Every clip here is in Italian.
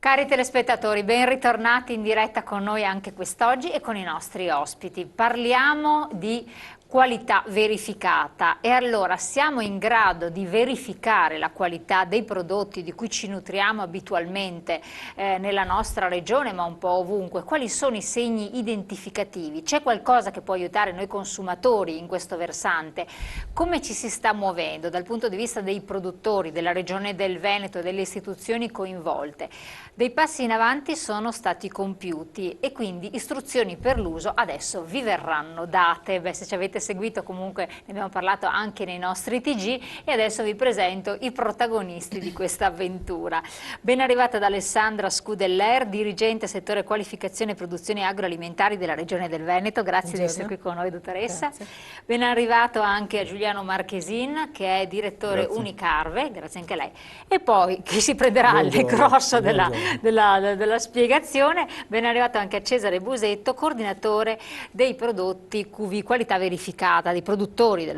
Cari telespettatori, ben ritornati in diretta con noi anche quest'oggi e con i nostri ospiti. Parliamo di qualità verificata e allora siamo in grado di verificare la qualità dei prodotti di cui ci nutriamo abitualmente nella nostra regione, ma un po' ovunque. Quali sono i segni identificativi? C'è qualcosa che può aiutare noi consumatori in questo versante? Come ci si sta muovendo dal punto di vista dei produttori, della regione del Veneto e delle istituzioni coinvolte? Dei passi in avanti sono stati compiuti e quindi istruzioni per l'uso adesso vi verranno date. Beh, se ci avete seguito comunque ne abbiamo parlato anche nei nostri TG e adesso vi presento i protagonisti di questa avventura. Ben arrivata ad Alessandra Scudeller, dirigente settore qualificazione e produzioni agroalimentari della regione del Veneto. Grazie di essere qui con noi, dottoressa. Grazie. Ben arrivato anche a Giuliano Marchesin, che è direttore Unicarve, grazie anche a lei. E poi chi si prenderà il grosso della spiegazione, ben arrivato anche a Cesare Busetto, coordinatore dei prodotti QV, qualità verificata, dei produttori,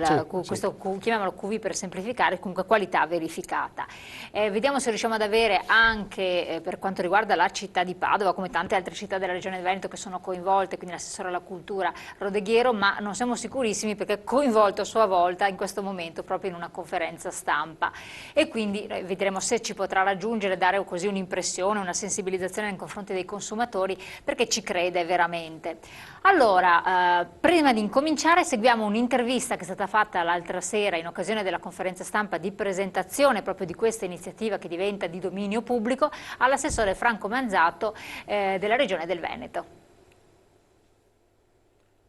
questo chiamiamolo QV per semplificare, comunque qualità verificata. Vediamo se riusciamo ad avere anche per quanto riguarda la città di Padova, come tante altre città della regione del Veneto che sono coinvolte, quindi l'assessore alla cultura Rodeghiero, ma non siamo sicurissimi perché è coinvolto a sua volta in questo momento proprio in una conferenza stampa e quindi vedremo se ci potrà raggiungere, dare così un'impressione, una sensibilizzazione nei confronti dei consumatori perché ci crede veramente. Allora, prima di incominciare seguiamo un'intervista che è stata fatta l'altra sera in occasione della conferenza stampa di presentazione proprio di questa iniziativa che diventa di dominio pubblico all'assessore Franco Manzato della regione del Veneto.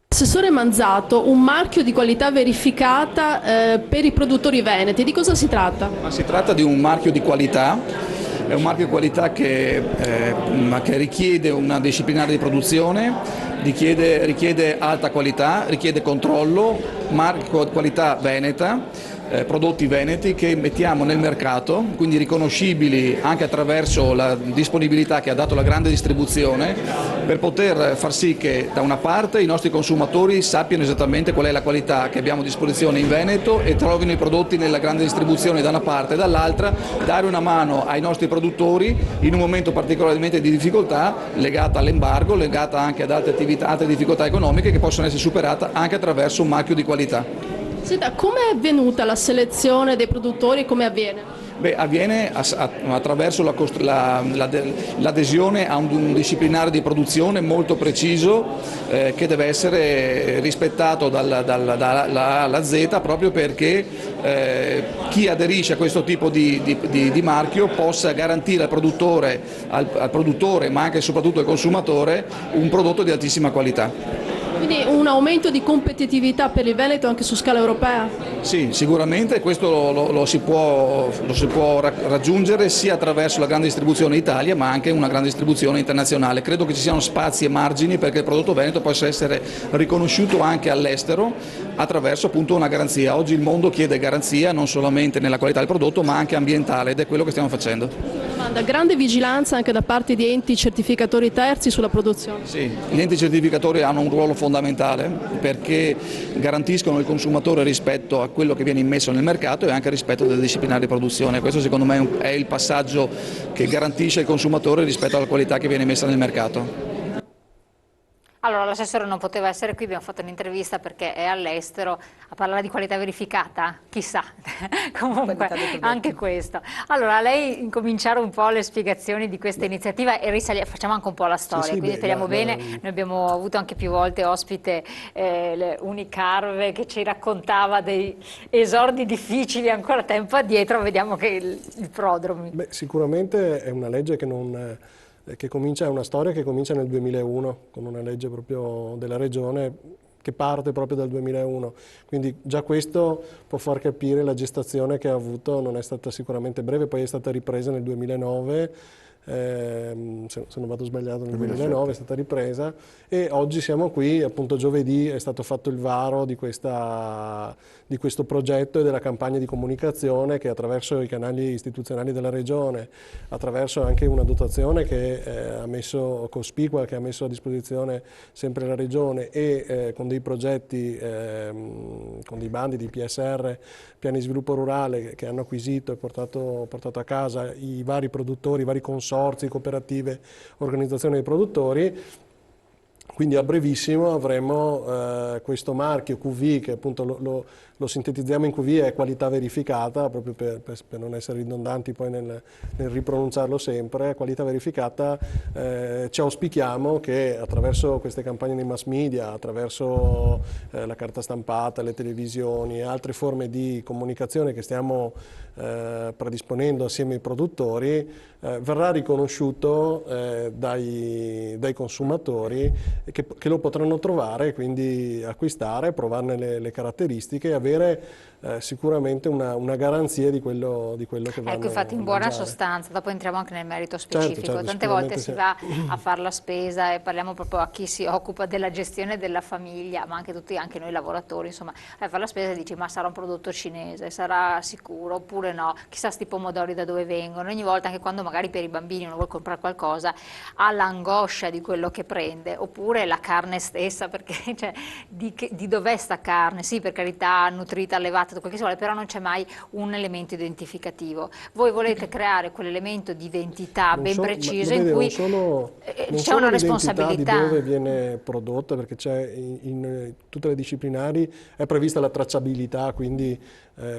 Assessore Manzato, un marchio di qualità verificata per i produttori veneti, di cosa si tratta? Si tratta di un marchio di qualità, è un marchio di qualità che richiede una disciplinare di produzione, richiede alta qualità, richiede controllo, marchio di qualità veneta. Prodotti veneti che mettiamo nel mercato, quindi riconoscibili anche attraverso la disponibilità che ha dato la grande distribuzione, per poter far sì che da una parte i nostri consumatori sappiano esattamente qual è la qualità che abbiamo a disposizione in Veneto e trovino i prodotti nella grande distribuzione da una parte e dall'altra dare una mano ai nostri produttori in un momento particolarmente di difficoltà legata all'embargo, legata anche ad altre attività, altre difficoltà economiche che possono essere superate anche attraverso un marchio di qualità. Senta, come è avvenuta la selezione dei produttori e come avviene? Beh, avviene attraverso l'adesione a un disciplinare di produzione molto preciso che deve essere rispettato dalla A alla Z proprio perché chi aderisce a questo tipo di marchio possa garantire al produttore ma anche e soprattutto al consumatore un prodotto di altissima qualità. Quindi un aumento di competitività per il Veneto anche su scala europea? Sì, sicuramente questo lo si può raggiungere sia attraverso la grande distribuzione in Italia ma anche una grande distribuzione internazionale. Credo che ci siano spazi e margini perché il prodotto veneto possa essere riconosciuto anche all'estero attraverso appunto una garanzia. Oggi il mondo chiede garanzia non solamente nella qualità del prodotto ma anche ambientale ed è quello che stiamo facendo. Domanda, grande vigilanza anche da parte di enti certificatori terzi sulla produzione? Sì, gli enti certificatori hanno un ruolo fondamentale perché garantiscono il consumatore rispetto a quello che viene immesso nel mercato e anche rispetto delle disciplinari di produzione. Questo secondo me è il passaggio che garantisce il consumatore rispetto alla qualità che viene messa nel mercato. Allora, l'assessore non poteva essere qui, abbiamo fatto un'intervista perché è all'estero a parlare di qualità verificata, chissà, comunque anche questo. Allora, lei incominciare un po' le spiegazioni di questa iniziativa e facciamo anche un po' la storia, quindi speriamo bene, noi abbiamo avuto anche più volte ospite Unicarve che ci raccontava dei esordi difficili ancora tempo addietro, vediamo che il prodromi. Beh, sicuramente è una legge che è una storia che comincia nel 2001 con una legge proprio della regione che parte proprio dal 2001, quindi già questo può far capire la gestazione che ha avuto, non è stata sicuramente breve, poi è stata ripresa nel 2009, se non vado sbagliato nel 2009 è stata ripresa e oggi siamo qui, appunto giovedì è stato fatto il varo di questo progetto e della campagna di comunicazione che attraverso i canali istituzionali della regione, attraverso anche una dotazione che ha messo cospicua, che ha messo a disposizione sempre la regione e con dei progetti, con dei bandi di PSR, piani di sviluppo rurale che hanno acquisito e portato a casa i vari produttori, i vari consorzi consorzi, cooperative, organizzazioni dei produttori. Quindi a brevissimo avremo questo marchio QV, che appunto lo sintetizziamo in QV, è qualità verificata, proprio per non essere ridondanti poi nel ripronunciarlo sempre. Qualità verificata, ci auspichiamo che attraverso queste campagne nei mass media, attraverso la carta stampata, le televisioni e altre forme di comunicazione che stiamo predisponendo assieme ai produttori, verrà riconosciuto dai consumatori che lo potranno trovare, quindi acquistare, provarne le caratteristiche e avere sicuramente una garanzia di quello che vanno Ecco, infatti in a buona mangiare. sostanza, dopo entriamo anche nel merito specifico, certo, tante volte si va sicuramente a fare la spesa e parliamo proprio a chi si occupa della gestione della famiglia, ma anche anche noi lavoratori, insomma, a fare la spesa e dici ma sarà un prodotto cinese, sarà sicuro oppure no, chissà sti pomodori da dove vengono, ogni volta anche quando magari per i bambini uno vuole comprare qualcosa ha l'angoscia di quello che prende, oppure la carne stessa, perché cioè, di dov'è sta carne, sì per carità nutrita, allevata, tutto quel che si vuole, però non c'è mai un elemento identificativo. Voi volete creare quell'elemento di identità ben preciso in cui c'è una responsabilità. Di dove viene prodotta, perché c'è in tutte le disciplinari è prevista la tracciabilità, quindi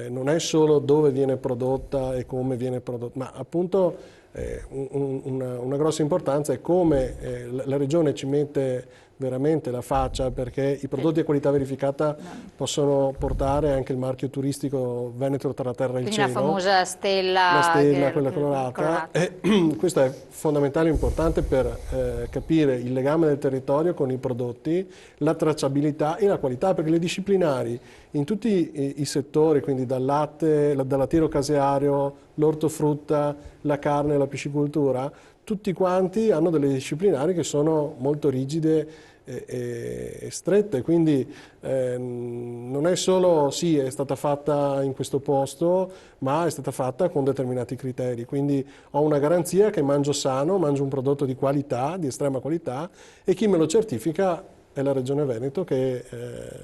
non è solo dove viene prodotta e come viene prodotta, ma appunto una grossa importanza è come la Regione ci mette veramente la faccia, perché i prodotti a qualità verificata possono portare anche il marchio turistico Veneto tra la terra e il Quindi cielo. la famosa stella, La stella, quella colorata. Questo è fondamentale e importante per capire il legame del territorio con i prodotti, la tracciabilità e la qualità, perché le disciplinari in tutti i settori, quindi dal latte, dal lattiero caseario, l'ortofrutta, la carne, la piscicoltura, tutti quanti hanno delle disciplinari che sono molto rigide e strette, quindi non è solo sì è stata fatta in questo posto, ma è stata fatta con determinati criteri, quindi ho una garanzia che mangio sano, mangio un prodotto di qualità, di estrema qualità, e chi me lo certifica è la Regione Veneto che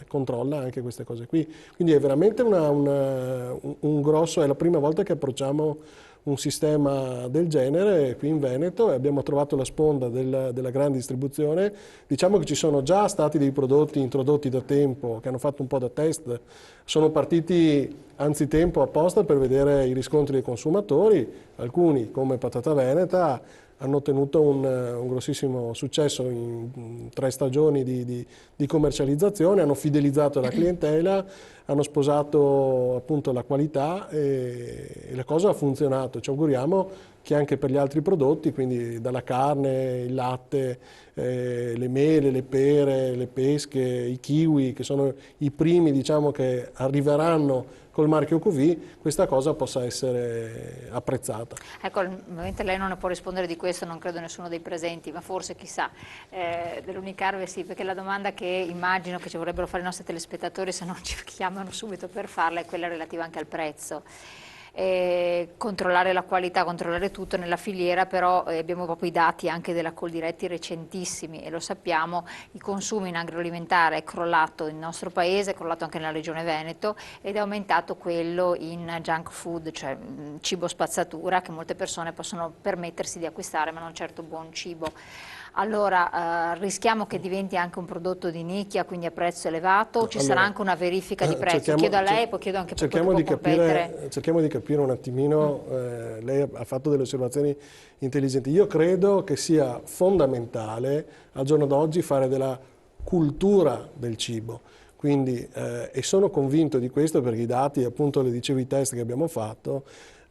controlla anche queste cose qui. Quindi è veramente un grosso, è la prima volta che approcciamo un sistema del genere qui in Veneto e abbiamo trovato la sponda della grande distribuzione. Diciamo che ci sono già stati dei prodotti introdotti da tempo che hanno fatto un po' da test, sono partiti anzitempo apposta per vedere i riscontri dei consumatori, alcuni come Patata Veneta hanno ottenuto un grossissimo successo in 3 stagioni di commercializzazione, hanno fidelizzato la clientela, hanno sposato appunto la qualità e la cosa ha funzionato. Ci auguriamo che anche per gli altri prodotti, quindi dalla carne, il latte, le mele, le pere, le pesche, i kiwi, che sono i primi diciamo che arriveranno col marchio QV, questa cosa possa essere apprezzata. Ecco, ovviamente lei non ne può rispondere di questo, non credo nessuno dei presenti, ma forse chissà, dell'Unicarve sì, perché la domanda che immagino che ci vorrebbero fare i nostri telespettatori se non ci chiamano subito per farla è quella relativa anche al prezzo. Controllare la qualità, controllare tutto nella filiera, però abbiamo proprio i dati anche della Coldiretti recentissimi e lo sappiamo, i consumi in agroalimentare è crollato nel nostro paese, è crollato anche nella regione Veneto ed è aumentato quello in junk food, cioè cibo spazzatura che molte persone possono permettersi di acquistare ma non certo buon cibo. Allora rischiamo che diventi anche un prodotto di nicchia, quindi a prezzo elevato, ci sarà anche una verifica di prezzo, chiedo a lei, poi chiedo anche per quello che può competere. Cerchiamo di capire un attimino, lei ha fatto delle osservazioni intelligenti, io credo che sia fondamentale al giorno d'oggi fare della cultura del cibo, quindi, e sono convinto di questo perché i dati, appunto le dicevo i test che abbiamo fatto,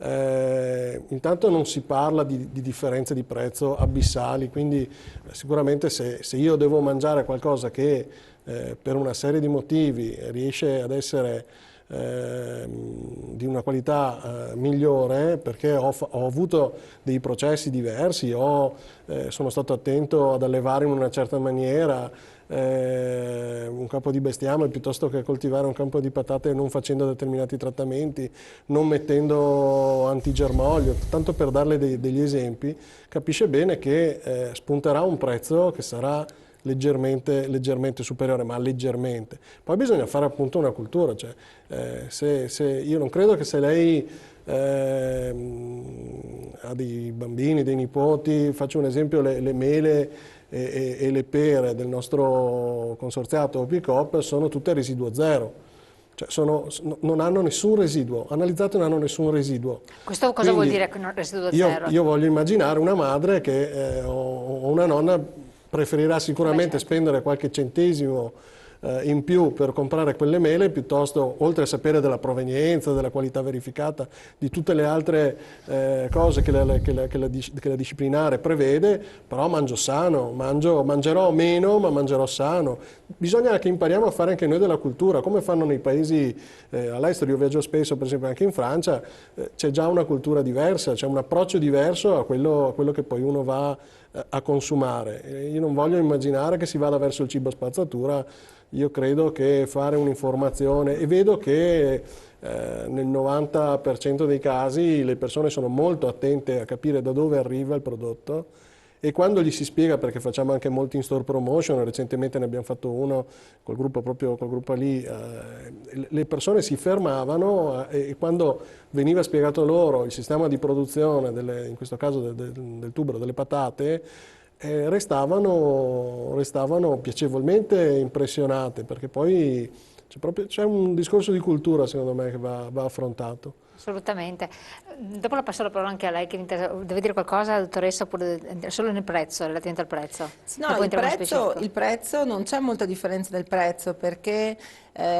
intanto non si parla di differenze di prezzo abissali, quindi sicuramente se io devo mangiare qualcosa che per una serie di motivi riesce ad essere di una qualità migliore, perché ho avuto dei processi diversi, sono stato attento ad allevare in una certa maniera un campo di bestiame piuttosto che coltivare un campo di patate non facendo determinati trattamenti, non mettendo antigermoglio, tanto per darle degli esempi, capisce bene che spunterà un prezzo che sarà leggermente superiore, ma leggermente. Poi bisogna fare appunto una cultura, cioè, io non credo che se lei ha dei bambini, dei nipoti. Faccio un esempio, le mele e le pere del nostro consorziato Opicop sono tutte residuo zero. Cioè non hanno nessun residuo, analizzate non hanno nessun residuo. Questo cosa vuol dire residuo zero? Io voglio immaginare una madre o una nonna preferirà sicuramente spendere qualche centesimo in più per comprare quelle mele, piuttosto, oltre a sapere della provenienza, della qualità verificata, di tutte le altre cose che la disciplinare prevede, però mangio sano, mangerò meno ma mangerò sano. Bisogna che impariamo a fare anche noi della cultura, come fanno nei paesi all'estero. Io viaggio spesso, per esempio anche in Francia, c'è già una cultura diversa, c'è un approccio diverso a quello che poi uno va a consumare. Io non voglio immaginare che si vada verso il cibo spazzatura. Io credo che fare un'informazione, e vedo che nel 90% dei casi le persone sono molto attente a capire da dove arriva il prodotto, e quando gli si spiega, perché facciamo anche molti in-store promotion, recentemente ne abbiamo fatto uno col gruppo lì, le persone si fermavano e quando veniva spiegato loro il sistema di produzione, in questo caso del tubero, delle patate, restavano piacevolmente impressionate, perché poi c'è un discorso di cultura, secondo me, che va affrontato. Assolutamente. Dopo la passo la parola anche a lei, che deve dire qualcosa, dottoressa, oppure solo nel prezzo, relativamente al prezzo? No, il prezzo non c'è molta differenza del prezzo, perché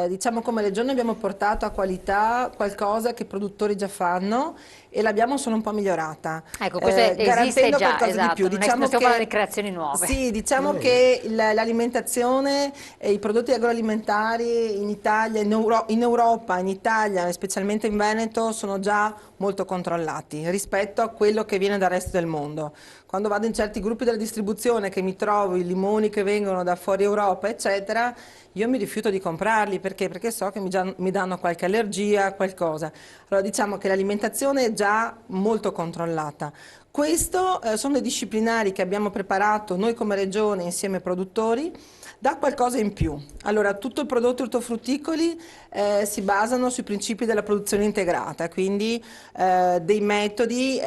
diciamo come Regione abbiamo portato a qualità qualcosa che i produttori già fanno e l'abbiamo solo un po' migliorata. Ecco, questo esiste già, esatto, di più. Non stiamo parlando di creazioni nuove. Sì, diciamo che l'alimentazione e i prodotti agroalimentari in Italia, in Europa, in Italia, specialmente in Veneto, sono già molto controllati rispetto a quello che viene dal resto del mondo. Quando vado in certi gruppi della distribuzione che mi trovo i limoni che vengono da fuori Europa, eccetera, io mi rifiuto di comprarli perché so che mi danno qualche allergia, qualcosa. Allora diciamo che l'alimentazione è già molto controllata. Questo sono i disciplinari che abbiamo preparato noi come Regione insieme ai produttori, dà qualcosa in più. Allora, tutto il prodotto ortofrutticoli si basano sui principi della produzione integrata, quindi dei metodi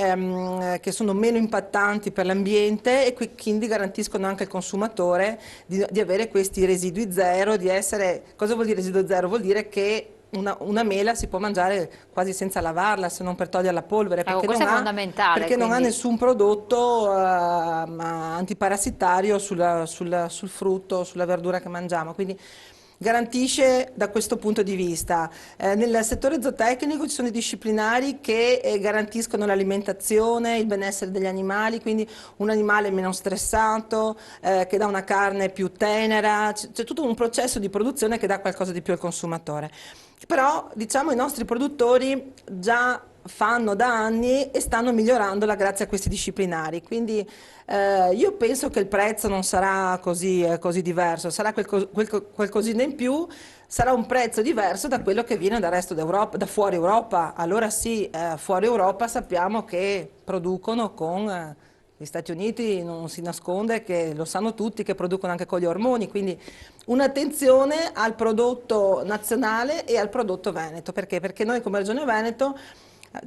che sono meno impattanti per l'ambiente e quindi garantiscono anche al consumatore di avere questi residui zero, di essere... Cosa vuol dire residuo zero? Vuol dire che una mela si può mangiare quasi senza lavarla, se non per togliere la polvere, perché, non ha nessun prodotto antiparassitario sul frutto, sulla verdura che mangiamo, quindi garantisce da questo punto di vista. Nel settore zootecnico ci sono i disciplinari che garantiscono l'alimentazione, il benessere degli animali, quindi un animale meno stressato, che dà una carne più tenera, c'è tutto un processo di produzione che dà qualcosa di più al consumatore. Però diciamo i nostri produttori già fanno da anni e stanno migliorandola grazie a questi disciplinari, quindi io penso che il prezzo non sarà così diverso, sarà qualcosina in più, sarà un prezzo diverso da quello che viene dal resto d'Europa, da fuori Europa. Allora sì, fuori Europa sappiamo che producono con... Gli Stati Uniti non si nasconde, che lo sanno tutti, che producono anche con gli ormoni, quindi un'attenzione al prodotto nazionale e al prodotto veneto. Perché? Perché noi come Regione Veneto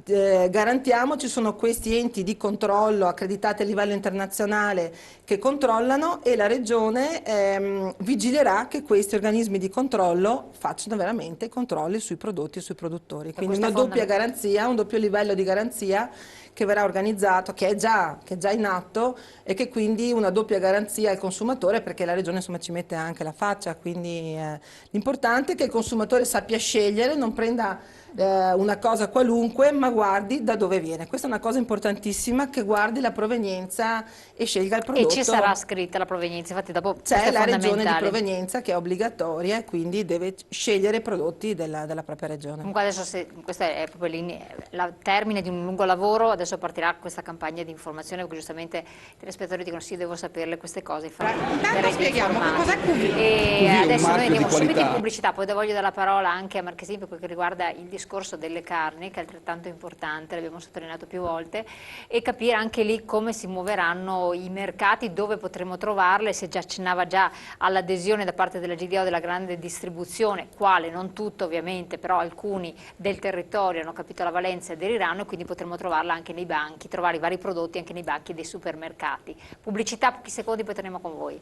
garantiamo, ci sono questi enti di controllo accreditati a livello internazionale che controllano, e la Regione vigilerà che questi organismi di controllo facciano veramente controlli sui prodotti e sui produttori. Quindi una doppia garanzia, un doppio livello di garanzia che verrà organizzato, che è già in atto, e che quindi una doppia garanzia al consumatore, perché la Regione insomma ci mette anche la faccia, quindi l'importante è che il consumatore sappia scegliere, non prenda una cosa qualunque, ma guardi da dove viene. Questa è una cosa importantissima, che guardi la provenienza e scelga il prodotto. E ci sarà scritta la provenienza, infatti dopo c'è la regione di provenienza che è obbligatoria, e quindi deve scegliere i prodotti della propria regione. Comunque adesso, questo è proprio il termine di un lungo lavoro, adesso partirà questa campagna di informazione, perché giustamente i telespettatori dicono sì, devo saperle queste cose. Intanto spieghiamo che cos'è Cuvì. E adesso noi andiamo subito in pubblicità, poi voglio dare la parola anche a Marchesini per quel che riguarda il discorso delle carni, che è altrettanto importante, l'abbiamo sottolineato più volte, e capire anche lì come si muoveranno i mercati, dove potremo trovarle. Si accennava già all'adesione da parte della GDO della grande distribuzione, quale non tutto ovviamente, però alcuni del territorio hanno capito la valenza e aderiranno, e quindi potremo trovarla anche nei banchi, trovare i vari prodotti anche nei banchi dei supermercati. Pubblicità, pochi secondi, poi torniamo con voi.